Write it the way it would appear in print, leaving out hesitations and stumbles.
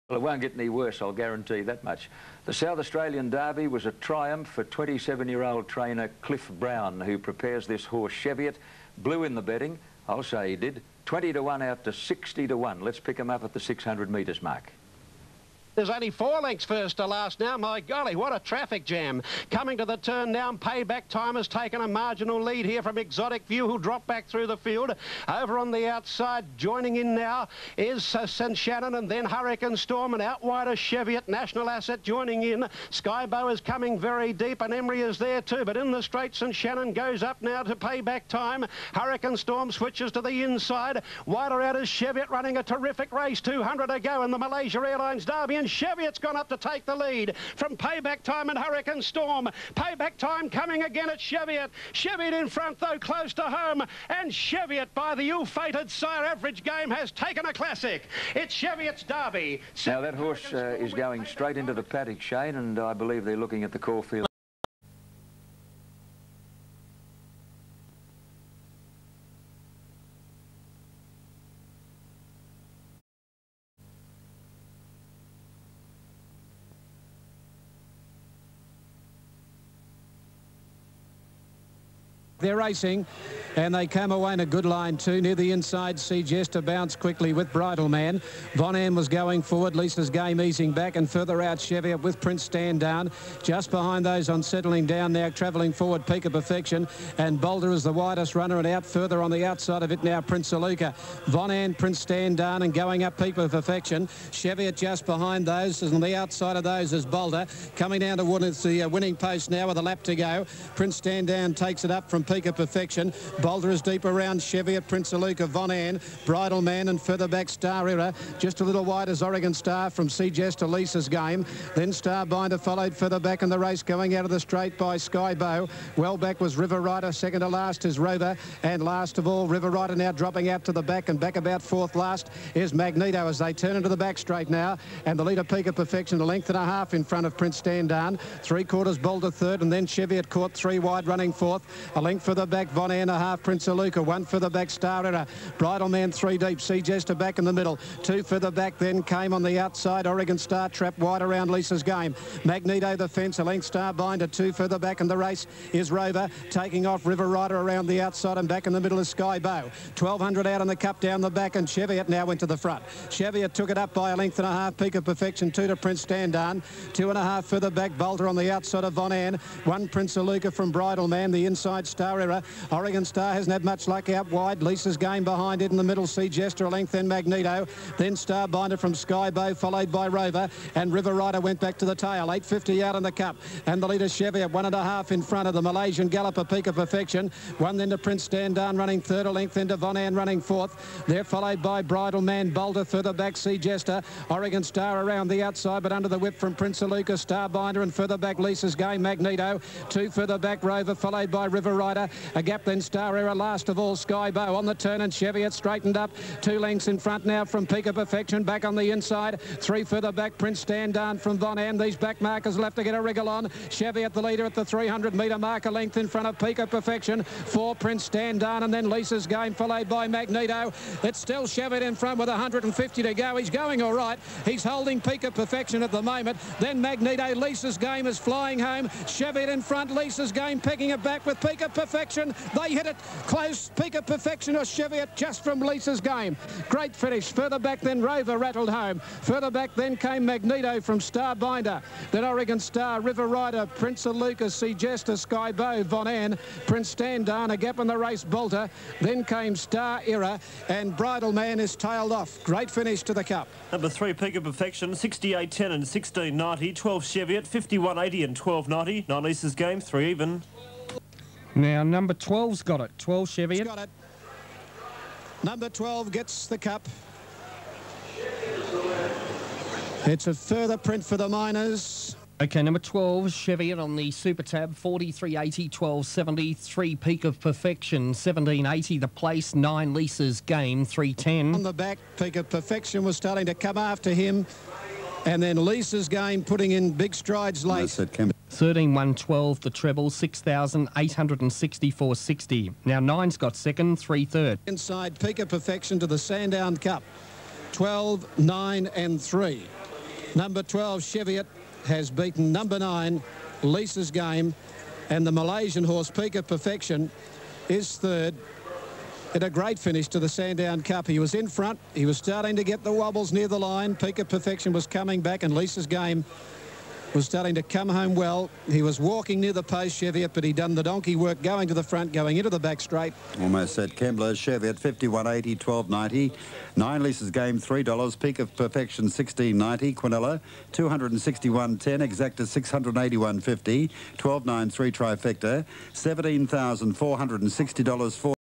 Well, it won't get any worse, I'll guarantee that much. The South Australian Derby was a triumph for 27-year-old trainer Cliff Brown, who prepares this horse Cheviot. Blew in the betting, I'll say he did. 20 to 1 out to 60 to 1. Let's pick him up at the 600 metres mark. There's only 4 lengths first to last now. My golly, what a traffic jam. Coming to the turn now, Payback Time has taken a marginal lead here from Exotic View, who'll drop back through the field. Over on the outside, joining in now, is St Shannon, and then Hurricane Storm, and out wide is Cheviot. National Asset joining in. Skybow is coming very deep, and Emery is there too. But in the straight, St Shannon goes up now to Payback Time. Hurricane Storm switches to the inside. Wider out is Cheviot, running a terrific race. 200 to go in the Malaysia Airlines Derby, and Cheviot's gone up to take the lead from Payback Time and Hurricane Storm. Payback Time coming again at Cheviot. Cheviot in front, though, close to home. And Cheviot, by the ill-fated Sire Average Game, has taken a classic. It's Cheviot's Derby. Now, that horse is going straight into the paddock, Shane, and I believe they're looking at the Caulfield. They're racing, and they come away in a good line too. Near the inside, Jester bounced quickly with Bridle Man. Von Ann was going forward, Lisa's Game easing back, and further out Cheviot with Prince Sandown. Just behind those on settling down now, travelling forward, Peak of Perfection, and Boulder is the widest runner, and out further on the outside of it now, Prince Aluka. Von Ann, Prince Sandown, and going up Peak of Perfection. Cheviot just behind those, and on the outside of those is Boulder. Coming down towards the winning post now with a lap to go. Prince Sandown takes it up from Peak of Perfection. Boulder is deep around Cheviot, Prince Aluka, Von Ann, Bridle Man, and further back Star Era. Just a little wide as Oregon Star from Jester, Lisa's Game. Then Starbinder followed further back in the race, going out of the straight by Skybow. Well back was River Rider. Second to last is Rover. And last of all, River Rider now dropping out to the back, and back about fourth last is Magneto as they turn into the back straight now. And the leader, Peak of Perfection, a length and a half in front of Prince Sandown. 3/4 Boulder third, and then Cheviot caught 3 wide running fourth. A length further back, Von Ann a half, Prince Aluka. 1 further back, Star Era. Bridle Man 3 deep, Jester back in the middle. 2 further back then came on the outside, Oregon Star trap wide around Lisa's Game. Magneto the fence, a length Starbinder. 2 further back in the race is Rover. Taking off River Rider around the outside, and back in the middle is Skybow. 1200 out on the cup down the back, and Cheviot now went to the front. Cheviot took it up by a length and a half, Peak of Perfection. 2 to Prince Sandown. 2.5 further back, Boulder on the outside of Von Ann. 1 Prince Aluka from Bridle Man. The inside Star Era. Oregon Star hasn't had much luck out wide. Lisa's Game behind it in the middle. Jester a length, then Magneto. Then Starbinder from Skybow, followed by Rover. And River Rider went back to the tail. 850 out on the cup. And the leader Cheviot, 1.5 in front of the Malaysian Galloper, Peak of Perfection. 1 then to Prince Sandown running third. A length then to Von Ann running fourth. They're followed by Bridle Man, Boulder further back, Jester. Oregon Star around the outside, but under the whip from Prince Aluka, Starbinder, and further back Lisa's Game, Magneto. 2 further back, Rover, followed by River Rider. A gap then Star Era, last of all Skybow on the turn, and Cheviot straightened up. 2 lengths in front now from Peak of Perfection, back on the inside. 3 further back, Prince Sandown from Von Ann. These back markers left to get a wriggle on. Cheviot the leader at the 300 metre mark, a length in front of Peak of Perfection. 4 Prince Sandown, and then Lisa's Game followed by Magneto. It's still Cheviot in front with 150 to go. He's going all right. He's holding Peak of Perfection at the moment. Then Magneto, Lisa's Game is flying home. Cheviot in front, Lisa's Game picking it back with Peak of Perfection. They hit it close. Peak of Perfection or Cheviot just from Lisa's Game. Great finish. Further back then Rover rattled home. Further back then came Magneto from Starbinder. Then Oregon Star, River Rider, Prince Aluka, Jester, Skybow, Von Ann, Prince Sandown, a gap in the race, Bolter. Then came Star Era, and Bridle Man is tailed off. Great finish to the cup. Number 3, Peak of Perfection, 68.10 and 16.90. 12 Cheviot, 51.80 and 12.90. 9 Lisa's Game, 3 even. Now, number 12's got it. 12 Cheviot. Got it. Number 12 gets the cup. It's a further print for the Miners. Okay, number 12, Cheviot on the Super Tab, 43.80, 12.70. 3 Peak of Perfection, 17.80 the place. 9 Lisa's Game, 3.10. On the back, Peak of Perfection was starting to come after him. And then Lisa's Game putting in big strides late. 13.112 the treble, 6,864.60. Now 9's got second, 3 third. Inside Peak of Perfection to the Sandown Cup, 12, 9 and 3. Number 12, Cheviot, has beaten number 9, Lisa's Game, and the Malaysian horse, Peak of Perfection, is third. In a great finish to the Sandown Cup. He was in front. He was starting to get the wobbles near the line. Peak of Perfection was coming back, and Lisa's Game was starting to come home well. He was walking near the post, Cheviot, but he done the donkey work going to the front, going into the back straight. Almost set. Kembler, Cheviot, 51.80, 12.90. 9 Lisa's Game, $3. Peak of Perfection, 16.90. Quinella, 261.10. Exacta, 681.50. 12.93 Trifecta, $17,460.